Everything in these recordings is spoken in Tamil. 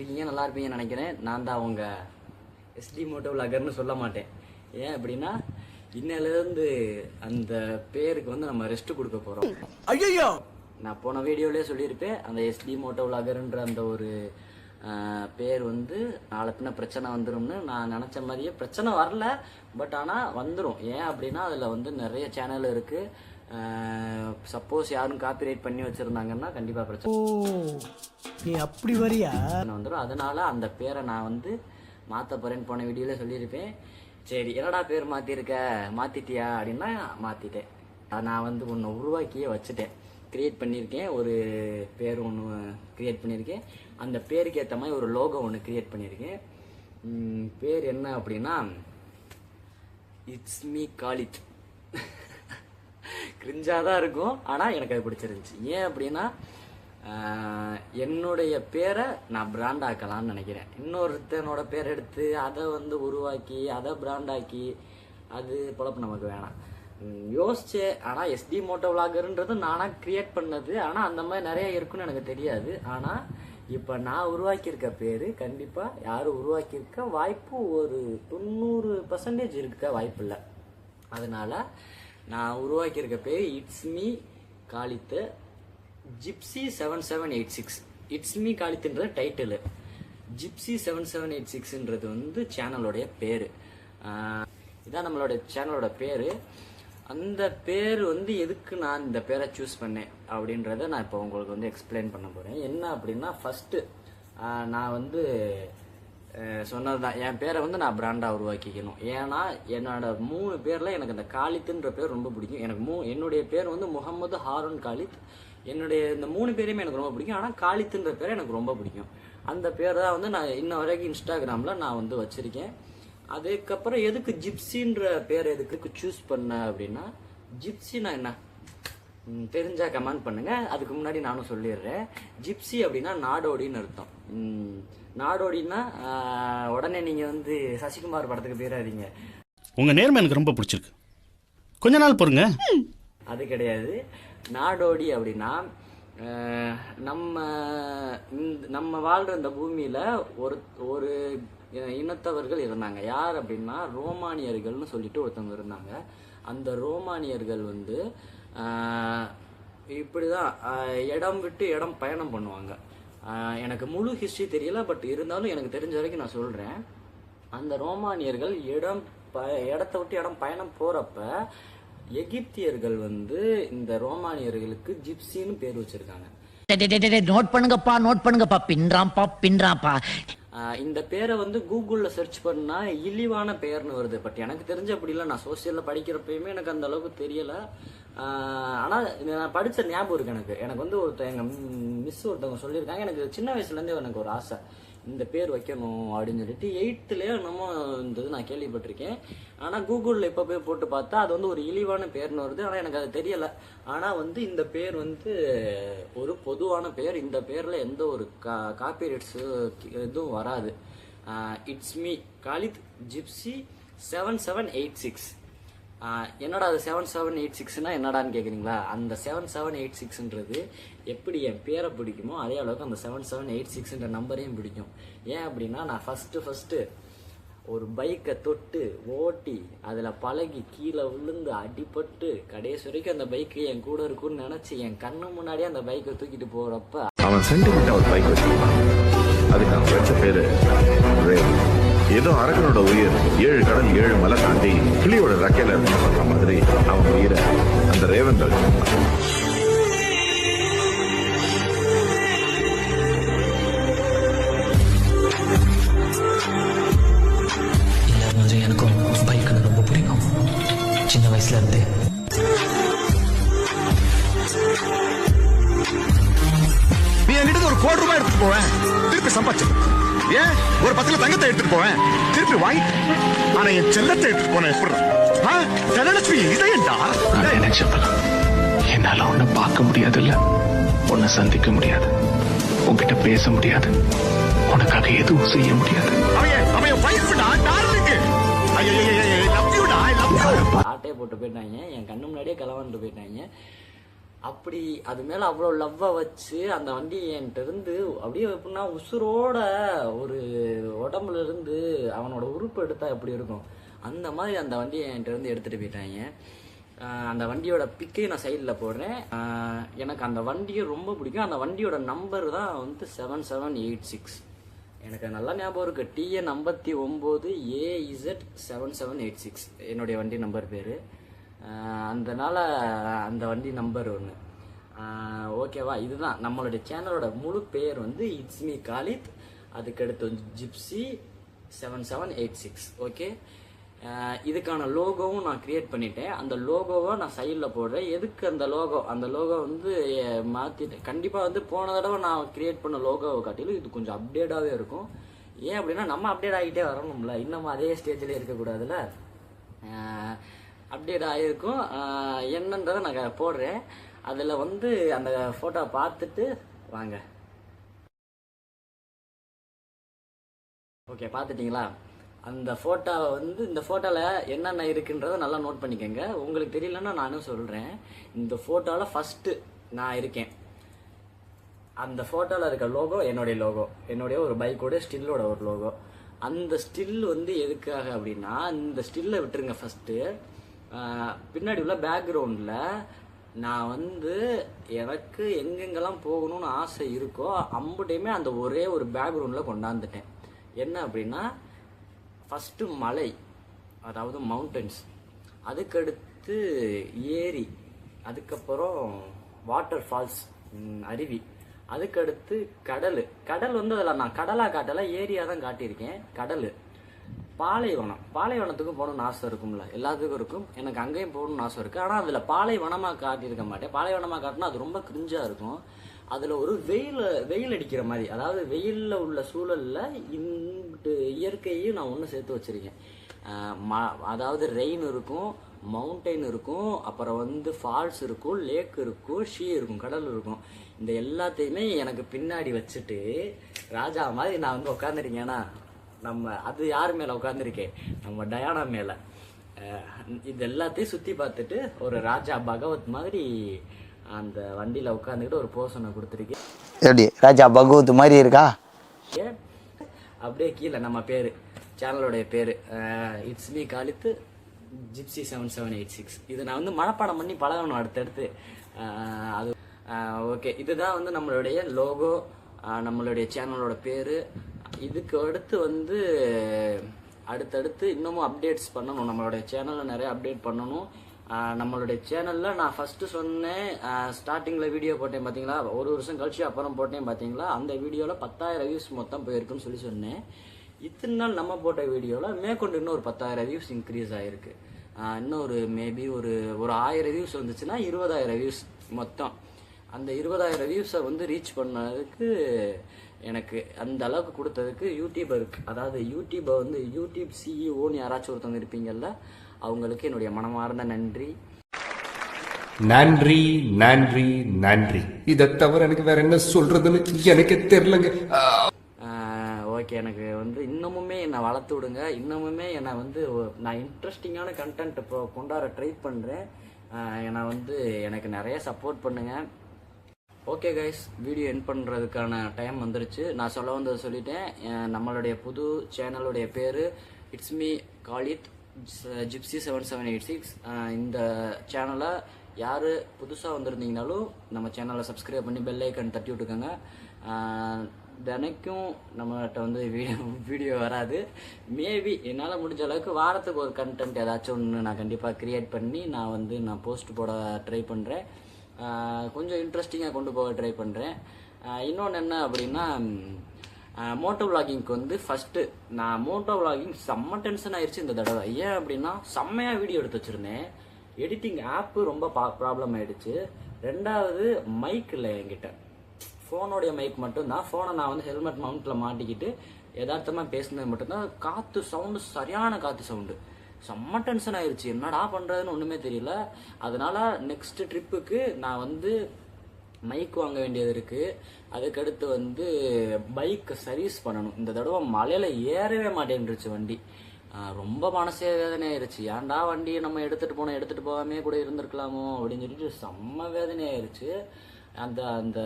இருக்கீங்க? நல்லா இருப்பீங்கன்னு நினைக்கிறேன். நான் தான் அவங்க எஸ்டி மோட்டோ விலாகர்னு சொல்ல மாட்டேன். ஏன் அப்படின்னா இன்னிலேருந்து அந்த பேருக்கு வந்து நம்ம ரெஸ்ட் கொடுக்க போகிறோம். ஐயோ, நான் போன வீடியோலேயே சொல்லியிருப்பேன், அந்த எஸ்டி மோட்டோ விலாகர்ன்ற அந்த ஒரு பேர் வந்து நாளை பின்ன பிரச்சனை வந்துடும்னு. நான் நினச்ச மாதிரியே பிரச்சனை வரல, பட் ஆனால் வந்துடும். ஏன் அப்படின்னா அதில் வந்து நிறைய சேனல் இருக்குது. சப்போஸ் யாரும் காப்பிரைட் பண்ணி வச்சுருந்தாங்கன்னா கண்டிப்பாக பிரச்சனை நீ அப்படி வரியா வந்துடும். அதனால அந்த பேரை நான் வந்து மாற்ற போகிறேன்னு போன வீடியோவில் சொல்லியிருப்பேன். சரி, என்னடா பேர் மாற்றிட்டியா அப்படின்னா மாற்றிட்டேன். நான் வந்து ஒன்று உருவாக்கியே வச்சுட்டேன், க்ரியேட் பண்ணியிருக்கேன். ஒரு பேர் ஒன்று க்ரியேட் பண்ணியிருக்கேன். அந்த பேருக்கு ஏற்ற மாதிரி ஒரு லோகோ ஒன்று க்ரியேட் பண்ணியிருக்கேன். பேர் என்ன அப்படின்னா இட்ஸ் மீ காலித். கிரிஞ்சாக தான் இருக்கும், ஆனால் எனக்கு அது பிடிச்சிருந்துச்சு. ஏன் அப்படின்னா என்னுடைய பேரை நான் பிராண்ட் ஆக்கலாம்னு நினைக்கிறேன். இன்னொருத்தனோட பேர் எடுத்து அதை வந்து உருவாக்கி அதை பிராண்டாக்கி அது பொழப்பு நமக்கு வேணாம். யோசிச்சேன். ஆனால் எஸ்டி மோட்டோ விலாகர்ன்றது நானாக க்ரியேட் பண்ணது. ஆனால் அந்த மாதிரி நிறைய இருக்குன்னு எனக்கு தெரியாது. ஆனால் இப்போ நான் உருவாக்கியிருக்க பேர் கண்டிப்பாக யாரும் உருவாக்கியிருக்க வாய்ப்பு ஒரு 90% இருக்க வாய்ப்பு இல்லை. அதனால் நான் உருவாக்கியிருக்க பேர் it's me Khalid Gypsy 7786. It's me காலித்துன்றது டைட்டிலு, ஜிப்சி 7786ன்றது வந்து சேனலோடைய பேர். இதான் நம்மளோட சேனலோட பேர். அந்த பேர் வந்து எதுக்கு நான் இந்த பேரை சூஸ் பண்ணேன் அப்படின்றத நான் இப்போ உங்களுக்கு வந்து எக்ஸ்பிளைன் பண்ண போகிறேன். என்ன அப்படின்னா ஃபஸ்ட்டு நான் வந்து சொன்னது தான், என் பேரை வந்து நான் பிராண்டாக உருவாக்கிக்கணும். ஏன்னா என்னோட 3 பேரில் எனக்கு அந்த காலித்துன்ற பேர் ரொம்ப பிடிக்கும். எனக்கு என்னுடைய பேர் வந்து முகமது ஹாரூன் காலித். என்னுடைய இந்த 3 பேரையுமே எனக்கு ரொம்ப பிடிக்கும். ஆனால் காலித்துன்ற பேர் எனக்கு ரொம்ப பிடிக்கும். அந்த பேர் தான் வந்து நான் இன்ன வரைக்கும் இன்ஸ்டாகிராமில் நான் வந்து வச்சுருக்கேன். அதுக்கப்புறம் எதுக்கு ஜிப்சின்ற பேர் எதுக்கு சூஸ் பண்ண அப்படின்னா, ஜிப்சினா என்ன தெரிஞ்சா கமெண்ட் பண்ணுங்க. அதுக்கு முன்னாடி நானும் சொல்லிடுறேன். ஜிப்சி அப்படின்னா நாடோடின்னு அர்த்தம். நாடோடின்னா உடனே நீங்கள் வந்து சசிகுமார் படத்துக்கு பேராதீங்க. உங்கள் நேர்மை எனக்கு ரொம்ப பிடிச்சிருக்கு, கொஞ்ச நாள் பொறுங்க. அது கிடையாது. நாடோடி அப்படின்னா நம்ம வாழ்கிற இந்த பூமியில் ஒரு இனத்தவர்கள் இருந்தாங்க. யார் அப்படின்னா ரோமானியர்கள்னு சொல்லிட்டு ஒருத்தவங்க இருந்தாங்க. அந்த ரோமானியர்கள் வந்து இப்படி தான் இடம் விட்டு இடம் பயணம் பண்ணுவாங்க. எனக்கு முழு ஹிஸ்ட்ரி தெரியல, பட் இருந்தாலும் எனக்கு தெரிஞ்ச வரைக்கும் நான் சொல்கிறேன். அந்த ரோமானியர்கள் இடத்த விட்டு இடம் பயணம் போகிறப்ப எகிப்தியர்கள் வந்து இந்த ரோமானியர்களுக்கு ஜிப்சின்னு பேர் வச்சிருக்காங்க. நோட் பண்ணுங்கப்பா, பின்றாம்பா. இந்த பேரை வந்து கூகுளில் சர்ச் பண்ணா இழிவான பெயர்னு வருது. பட் எனக்கு தெரிஞ்ச அப்படி இல்லை. நான் சோசியலில் படிக்கிறப்பயுமே எனக்கு அந்த அளவுக்கு தெரியலை. ஆனால் நான் படித்த ஞாபகம் இருக்கு. எனக்கு வந்து எங்கள் மிஸ் ஒருத்தவங்க சொல்லியிருக்காங்க. எனக்கு சின்ன வயசுலேருந்தே எனக்கு ஒரு ஆசை, இந்த பேர் வைக்கணும் அப்படின்னு சொல்லிட்டு. 8th என்னமோ இருந்தது நான் கேள்விப்பட்டிருக்கேன். ஆனால் கூகுளில் இப்போ போய் போட்டு பார்த்தா அது வந்து ஒரு இழிவான பேர்னு வருது. ஆனால் எனக்கு அது தெரியலை. ஆனால் வந்து இந்த பேர் வந்து ஒரு பொதுவான பேர். இந்த பேரில் எந்த ஒரு காப்பிரைட்ஸு எதுவும் வராது. It's me Khalid gypsy 7786. என்னடா அது 7786னா என்னடான்னு கேட்குறீங்களா? அந்த 7786ன்றது எப்படி என் பேரை பிடிக்குமோ அதே அளவுக்கு அந்த 7786ன்ற நம்பரையும் பிடிக்கும். ஏன் அப்படின்னா நான் ஃபஸ்ட்டு ஒரு பைக்கை தொட்டு ஓட்டி அதில் பழகி கீழே விழுந்து அடிபட்டு கடைசி வரைக்கும் அந்த பைக்கு என் கூட இருக்குன்னு நினச்சி என் கண்ணு முன்னாடியே அந்த பைக்கை தூக்கிட்டு போகிறப்ப அவன் சென்டிமெண்டா ஒரு பைக் வச்சிருப்பான். அதுக்கு அவன் வச்ச பேரு ஏதோ அரக்கனோட உயிர் 7 கடல் 7 மலை தாண்டி கிளியோட ரக்கையில இருந்து சொல்ற மாதிரி அவன் உயிரை அந்த ரேவன் எனக்கும் பைக் ரொம்ப பிடிக்கும் சின்ன வயசுல இருந்து. நீ என்கிட்ட ஒரு ₹1,00,000 எடுத்துட்டு போவேன், திருப்பி சம்பாதிச்சு. ஏன் ஒரு 10 தங்கத்தை எடுத்துட்டு போவேன், திருப்பி வாங்கிட்டு. ஆனா என் செல்லத்தை எடுத்துட்டு போன எப்படி தனலட்சுமி இதையண்டா என்னால உன்னை பார்க்க முடியாது, இல்ல உன்னை சந்திக்க முடியாது, உன்கிட்ட பேச முடியாது, உனக்காக எதுவும் செய்ய முடியாது. ஆட்டையை போட்டு போயிட்டாங்க, என் கண்ணு முன்னாடியே களவாண்டு போயிட்டாங்க. அப்படி அது மேலே அவ்வளோ லவ்வை வச்சு அந்த வண்டி என்கிட்ட இருந்து அப்படியே எப்படின்னா உசுரோட ஒரு உடம்புல இருந்து அவனோட உறுப்பு எடுத்தா எப்படி இருக்கும் அந்த மாதிரி அந்த வண்டியை என்கிட்ட இருந்து எடுத்துகிட்டு போயிட்டாங்க. அந்த வண்டியோட பிக்கை நான் சைடில் போடுறேன். எனக்கு அந்த வண்டியை ரொம்ப பிடிக்கும். அந்த வண்டியோட நம்பர் தான் வந்து 7786. எனக்கு நல்லா ஞாபகம் இருக்குது. TN 59 AZ 7786 என்னுடைய வண்டி நம்பர் பேர். அதனால் அந்த வண்டி நம்பர் ஒன்று. ஓகேவா, இதுதான் நம்மளுடைய சேனலோட முழு பேர் வந்து இட்ஸ் மீ காலித், அதுக்கடுத்து வந்து ஜிப்சி 7786. ஓகே, இதுக்கான லோகோவும் நான் கிரியேட் பண்ணிட்டேன். அந்த லோகோவை நான் சைடில் போடுறேன். எதுக்கு அந்த லோகோ வந்து மாற்றிட்டேன். கண்டிப்பாக வந்து போன தடவை நான் கிரியேட் பண்ண லோகோவை காட்டிலும் இது கொஞ்சம் அப்டேட்டாகவே இருக்கும். ஏன் அப்படின்னா நம்ம அப்டேட் ஆகிட்டே வரணும்ல, இன்னமும் அதே ஸ்டேஜில் இருக்கக்கூடாதுல்ல. அப்டேட் ஆகிருக்கும். என்னன்றதை நான் போடுறேன். அதில் வந்து அந்த ஃபோட்டோ பார்த்துட்டு வாங்க. ஓகே, பார்த்துட்டிங்களா? அந்த ஃபோட்டோவை வந்து இந்த ஃபோட்டோவில் என்னென்ன இருக்குன்றதை நல்லா நோட் பண்ணிக்கோங்க. உங்களுக்கு தெரியலன்னா நானும் சொல்கிறேன். இந்த ஃபோட்டோவில் ஃபஸ்ட்டு நான் இருக்கேன். அந்த ஃபோட்டோவில் இருக்க லோகோ என்னுடைய லோகோ, என்னுடைய ஒரு பைக்கோட ஸ்டில்லோட ஒரு லோகோ. அந்த ஸ்டில் வந்து எதுக்காக அப்படின்னா, இந்த ஸ்டில்லை விட்டுருங்க. ஃபஸ்ட்டு பின்னாடி உள்ள பேக்ரவுண்டில் நான் வந்து எனக்கு எங்கெங்கெல்லாம் போகணும்னு ஆசை இருக்கோ அம்புட்டையுமே அந்த ஒரே ஒரு பேக்ரவுண்டில் கொண்டாந்துட்டேன். என்ன அப்படின்னா, ஃபஸ்ட்டு மலை, அதாவது மவுண்டன்ஸ், அதுக்கடுத்து ஏரி, அதுக்கப்புறம் வாட்டர் ஃபால்ஸ், அருவி, அதுக்கடுத்து கடல் வந்து அதில் நான் கடலாக காட்டலை, ஏரியா தான் காட்டியிருக்கேன். கடல், பாலைவனத்துக்கும் போகணும்னு ஆசை இருக்கும்ல, எல்லாத்துக்கும் இருக்கும். எனக்கு அங்கேயும் போகணும்னு ஆசை இருக்குது. ஆனால் அதில் பாலைவனமாக காட்டியிருக்க மாட்டேன். பாலைவனமாக காட்டினா அது ரொம்ப கிரிஞ்சாக இருக்கும். அதில் ஒரு வெயில் அடிக்கிற மாதிரி, அதாவது வெயிலில் உள்ள சூழலில் இந்த இயற்கையையும் நான் ஒன்று சேர்த்து வச்சுருக்கேன். அதாவது ரெயின் இருக்கும், மவுண்டெயின் இருக்கும், அப்புறம் வந்து ஃபால்ஸ் இருக்கும், லேக் இருக்கும், இருக்கும், கடல் இருக்கும். இந்த எல்லாத்தையுமே எனக்கு பின்னாடி வச்சுட்டு ராஜா மாதிரி நான் வந்து உட்காந்துருக்கேன்னா, அது யார் மேலே உட்காந்துருக்கேன்? நம்ம டயானா மேலே. இது எல்லாத்தையும் சுற்றி பார்த்துட்டு ஒரு ராஜா பகவத் மாதிரி அந்த வண்டியில் உட்காந்துக்கிட்டு ஒரு போஷனை கொடுத்துருக்கேன். எப்படி ராஜா பகவத் மாதிரி இருக்கா? அப்படியே கீழே நம்ம பேர், சேனலோடைய பேர் இட்ஸ் மீ காலித் ஜிப்சி 7786. இது நான் வந்து மனப்பாடம் பண்ணி பழகணும் அடுத்தடுத்து. அது ஓகே, இதுதான் வந்து நம்மளுடைய லோகோ, நம்மளுடைய சேனலோட பேர். இதுக்கு அடுத்து வந்து அடுத்தடுத்து இன்னமும் அப்டேட்ஸ் பண்ணணும். நம்மளுடைய சேனலில் நிறைய அப்டேட் பண்ணணும். நம்மளுடைய சேனலில் நான் ஃபஸ்ட்டு சொன்னேன், ஸ்டார்டிங்கில் வீடியோ போட்டேன் பார்த்தீங்களா, ஒரு வருஷம் கழிச்சு அப்புறம் போட்டேன் பார்த்தீங்களா, அந்த வீடியோவில் 10,000 வியூஸ் மொத்தம் போயிருக்குன்னு சொல்லி சொன்னேன். இத்தனை நாள் நம்ம போட்ட வீடியோவில் மேற்கொண்டு இன்னும் ஒரு 10,000 வியூஸ் இன்க்ரீஸ் ஆகிருக்கு. இன்னொரு மேபி ஒரு 1000 வியூஸ் வந்துச்சுன்னா 20,000 வியூஸ் மொத்தம். அந்த 20,000 வியூஸை வந்து ரீச் பண்ணதுக்கு, எனக்கு அந்த அளவுக்கு கொடுத்ததுக்கு யூடியூபருக்கு, அதாவது யூடியூபை வந்து யூடியூப் சிஇஓன்னு யாராச்சும் ஒருத்தவங்க இருப்பீங்கல்ல, அவங்களுக்கு என்னுடைய மனமார்ந்த நன்றி. நன்றி நன்றி நன்றி. இதை தவிர எனக்கு வேற என்ன சொல்றதுன்னு எனக்கு தெரியலங்க. ஓகே, எனக்கு வந்து இன்னமுமே என்னை வளர்த்து விடுங்க. இன்னமுமே என்னை வந்து நான் இன்ட்ரெஸ்டிங்கான கண்டென்ட் இப்போ கொண்டாட ட்ரை பண்ணுறேன். என்னை வந்து எனக்கு நிறைய சப்போர்ட் பண்ணுங்கள். ஓகே கைஸ், வீடியோ எண்ட் பண்ணுறதுக்கான டைம் வந்துருச்சு. நான் சொல்ல வந்ததை சொல்லிட்டேன். நம்மளுடைய புது சேனலுடைய பேர் இட்ஸ் மீ காலித் ஜிப்சி 7786. இந்த சேனலை யார் புதுசாக வந்திருந்தீங்கனாலும் நம்ம சேனலை சப்ஸ்கிரைப் பண்ணி பெல் ஐக்கன் தட்டி விட்டுக்கோங்க. தினைக்கும் நம்மகிட்ட வந்து வீடியோ வராது. மேபி என்னால் முடிஞ்ச அளவுக்கு வாரத்துக்கு ஒரு கண்டென்ட் ஏதாச்சும் ஒன்று நான் கண்டிப்பாக க்ரியேட் பண்ணி நான் போஸ்ட் போட ட்ரை பண்ணுறேன். கொஞ்சம் இன்ட்ரெஸ்டிங்காக கொண்டு போக ட்ரை பண்ணுறேன். இன்னொன்று என்ன அப்படின்னா, மோட்டோ விளாகிங்க்கு வந்து ஃபஸ்ட்டு நான் மோட்டோ விளாகிங் செம்ம டென்ஷன் ஆயிடுச்சு இந்த தடவை. ஏன் அப்படின்னா, செம்மையாக வீடியோ எடுத்து வச்சுருந்தேன். எடிட்டிங் ஆப்பு ரொம்ப ப்ராப்ளம் ஆகிடுச்சு. ரெண்டாவது மைக் இல்லை என்கிட்ட, ஃபோனோடைய மைக் மட்டும்தான். ஃபோனை நான் வந்து ஹெல்மெட் மவுண்ட்டில் மாட்டிக்கிட்டு யதார்த்தமாக பேசினது மட்டும்தான். காற்று சவுண்டு, சரியான காற்று சவுண்டு, செம்ம டென்ஷன் ஆயிடுச்சு. என்னடா பண்ணுறதுன்னு ஒன்றுமே தெரியல. அதனால் நெக்ஸ்ட் ட்ரிப்புக்கு நான் வந்து மைக் வாங்க வேண்டியது இருக்குது. அதுக்கடுத்து வந்து பைக்கை சர்வீஸ் பண்ணணும். இந்த தடவை மலையில் ஏறவே மாட்டேன்ருச்சு வண்டி. ரொம்ப மனசே வேதனை ஆயிடுச்சு. ஏன்டா வண்டியை நம்ம எடுத்துகிட்டு போகாமே கூட இருந்திருக்கலாமோ அப்படின்னு சொல்லிட்டு செம்ம வேதனை ஆயிடுச்சு. அந்த அந்த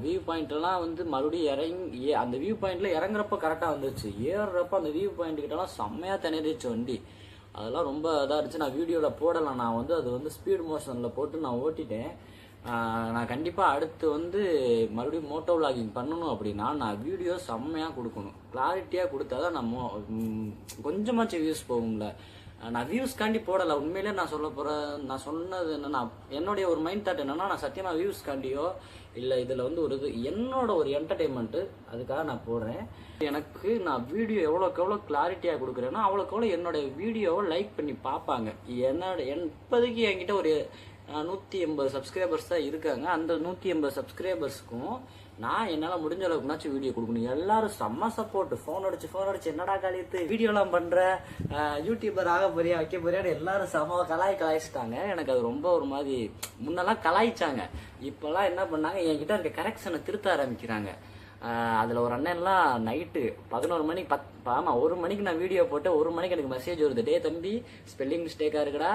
வியூ பாயிண்ட்லாம் வந்து மறுபடியும் இறங்கி அந்த வியூ பாயிண்ட்ல இறங்குறப்ப கரெக்டாக வந்துச்சு. ஏறுறப்ப அந்த வியூ பாயிண்ட் கிட்டலாம் செம்மையாக திணறிச்சு வண்டி. அதெல்லாம் ரொம்ப இதாக இருந்துச்சு. நான் வீடியோவில் போடலை. நான் வந்து அது வந்து ஸ்பீட் மோஷனில் போட்டு நான் ஓட்டிட்டேன். நான் கண்டிப்பாக அடுத்து வந்து மறுபடியும் மோட்டோ விளாகிங் பண்ணணும் அப்படின்னா நான் வீடியோ செம்மையாக கொடுக்கணும். கிளாரிட்டியாக கொடுத்தா தான் நம்ம கொஞ்சமாச்சும் வியூஸ் போகும்ல. நான் வியூஸ்காண்டி போடலை. உண்மையிலே நான் நான் சொன்னது என்னன்னா, என்னுடைய ஒரு மைண்ட் தாட் என்னன்னா, நான் சத்தியமாக வியூஸ்காண்டியோ இல்லை இதில் வந்து ஒரு என்னோட ஒரு என்டர்டெயின்மெண்ட்டு அதுக்காக நான் போடுறேன். எனக்கு நான் வீடியோ எவ்வளோக்கு எவ்வளோ கிளாரிட்டியாக கொடுக்குறேன்னா அவ்வளோக்கு எவ்வளோ என்னுடைய வீடியோவை லைக் பண்ணி பார்ப்பாங்க. இப்போதைக்கு என்கிட்ட ஒரு 180 சப்ஸ்கிரைபர்ஸ் தான் இருக்காங்க. அந்த 180 சப்ஸ்கிரைபர்ஸ்க்கும் நான் என்னால் முடிஞ்ச அளவுக்குனாச்சும் வீடியோ கொடுக்கணும். எல்லாரும் செம்ம சப்போர்ட். ஃபோன் அடிச்சு என்னடா காலியத்து வீடியோலாம் பண்ணுற, யூடியூபர் ஆக போறியா வைக்க போறியான்னு எல்லாரும் செம்ம கலாய்ச்சிட்டாங்க. எனக்கு அது ரொம்ப ஒரு மாதிரி, முன்னெல்லாம் கலாய்ச்சாங்க, இப்போல்லாம் என்ன பண்ணாங்க, என்கிட்ட இருக்க கரெக்ஷனை திருத்த ஆரம்பிக்கிறாங்க. அதில் ஒரு அண்ணன்லாம் நைட்டு 11 மணிக்கு 1 மணிக்கு நான் வீடியோ போட்டு 1 மணிக்கு எனக்கு மெசேஜ் வருது, டே தம்பி ஸ்பெல்லிங் மிஸ்டேக்காக இருக்குடா,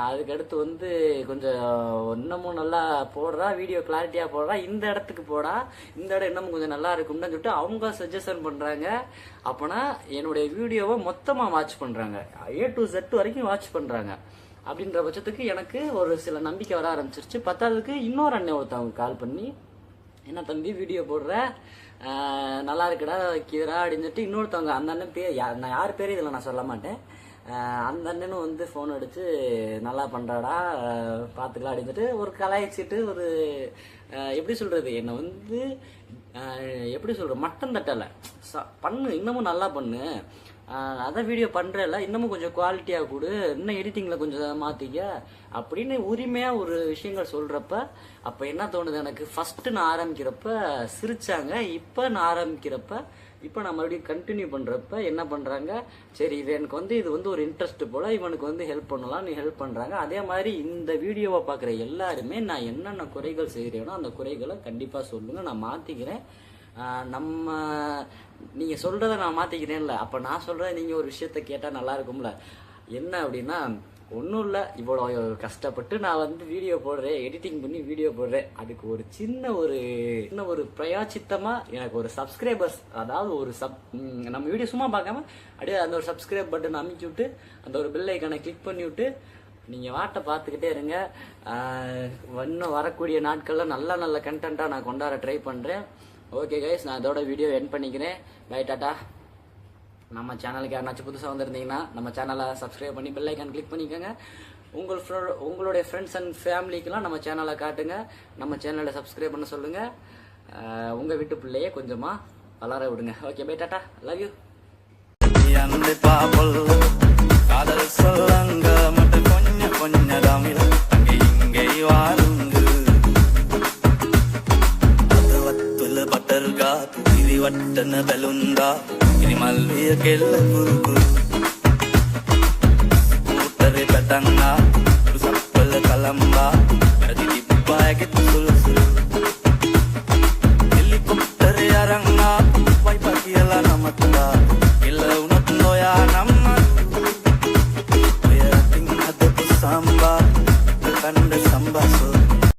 அதுக்கடுத்து வந்து கொஞ்சம் இன்னமும் நல்லா போடுறா, வீடியோ கிளாரிட்டியாக போடுறா, இந்த இடத்துக்கு போடா, இந்த இடம் இன்னமும் கொஞ்சம் நல்லா இருக்கும்னு சொல்லிட்டு அவங்க சஜஷன் பண்ணுறாங்க. அப்போனா என்னுடைய வீடியோவை மொத்தமாக வாட்ச் பண்ணுறாங்க, A to Z வரைக்கும் வாட்ச் பண்ணுறாங்க. அப்படின்ற பட்சத்துக்கு எனக்கு ஒரு சில நம்பிக்கை வர ஆரம்பிச்சிருச்சு. பத்தாவதுக்கு இன்னொரு அண்ணன் ஒருத்தவங்க கால் பண்ணி, என்ன தம்பி வீடியோ போடுற, நல்லா இருக்குடா வைக்கிறா அப்படின்னு சொல்லிட்டு இன்னொருத்தவங்க, அந்த அண்ணன் பேர் நான் யார் பேரும் இதில் நான் சொல்ல மாட்டேன், அந்த அண்ணனும் வந்து ஃபோன் அடித்து நல்லா பண்ணுறாடா பார்த்துக்கலாம் அப்படின்னு சொல்லிட்டு ஒரு கலாய்ச்சிட்டு ஒரு எப்படி சொல்கிறது, என்னை வந்து எப்படி சொல்கிறது, மட்டம் தட்டலை, பண்ணு இன்னமும் நல்லா பண்ணு, அதான் வீடியோ பண்ணுறல இன்னமும் கொஞ்சம் குவாலிட்டியாக கொடு, இன்னும் எடிட்டிங்கில் கொஞ்சம் மாற்றிக்க அப்படின்னு உரிமையாக ஒரு விஷயங்கள் சொல்கிறப்ப அப்போ என்ன தோணுது எனக்கு, ஃபஸ்ட்டு நான் ஆரம்பிக்கிறப்ப சிரித்தாங்க, இப்போ நான் ஆரம்பிக்கிறப்ப இப்போ நான் மறுபடியும் கண்டினியூ பண்ணுறப்ப என்ன பண்ணுறாங்க, சரி இது எனக்கு வந்து இது வந்து ஒரு இன்ட்ரெஸ்ட் போல், இவனுக்கு வந்து ஹெல்ப் பண்ணலாம், நீ ஹெல்ப் பண்ணுறாங்க. அதே மாதிரி இந்த வீடியோவை பார்க்குற எல்லாருமே நான் என்னென்ன குறைகள் செய்கிறேனோ அந்த குறைகளை கண்டிப்பாக சொல்லுங்கள், நான் மாற்றிக்கிறேன். நம்ம நீங்கள் சொல்கிறத நான் மாற்றிக்கிறேன்ல, அப்போ நான் சொல்கிறத நீங்கள் ஒரு விஷயத்த கேட்டால் நல்லா இருக்கும்ல. என்ன அப்படின்னா, ஒன்றும் இல்லை, இவ்வளோ கஷ்டப்பட்டு நான் வந்து வீடியோ போடுறேன், எடிட்டிங் பண்ணி வீடியோ போடுறேன், அதுக்கு ஒரு சின்ன ஒரு பிரயாச்சித்தமாக எனக்கு ஒரு சப்ஸ்கிரைபர்ஸ், அதாவது ஒரு நம்ம வீடியோ சும்மா பார்க்காம அப்படியே அந்த ஒரு சப்ஸ்கிரைப் பட்டன் அமைக்கி விட்டு அந்த ஒரு பெல் ஐக்கானை கிளிக் பண்ணி விட்டு நீங்கள் வாட்டை பார்த்துக்கிட்டே இருங்க. இன்னும் வரக்கூடிய நாட்களில் நல்ல நல்ல கண்டென்ட்டாக நான் கொண்டாட ட்ரை பண்ணுறேன். ஓகே கைஸ், நான் இதோட வீடியோ எண்ட் பண்ணிக்கிறேன். Bye, tata. நம்ம சேனலுக்கு யாருனாச்சும் புதுசாக வந்திருந்தீங்கன்னா நம்ம சேனலை சப்ஸ்கிரைப் பண்ணி பெல் ஐக்கான் கிளிக் பண்ணிக்கோங்க. உங்களுடைய ஃப்ரெண்ட்ஸ் அண்ட் ஃபேமிலிக்கெலாம் நம்ம சேனலை காட்டுங்க, நம்ம சேனலை சப்ஸ்கிரைப் பண்ண சொல்லுங்கள். உங்கள் வீட்டு பிள்ளையே கொஞ்சமாக வளர விடுங்க. Okay, bye, tata, love you. காதல் சொல்லங்க மட்டும் கொஞ்சம் கொஞ்சம் தமிழ் அங்கே இங்கே வாருங்க பட்டருகா இது வட்டன பெலுந்தா இது மல்லிய கெல்ல குறுக்கு மூட்டரை பெட்டங்கா சப்பல கலம்பா அது திப்பாய கிட்டு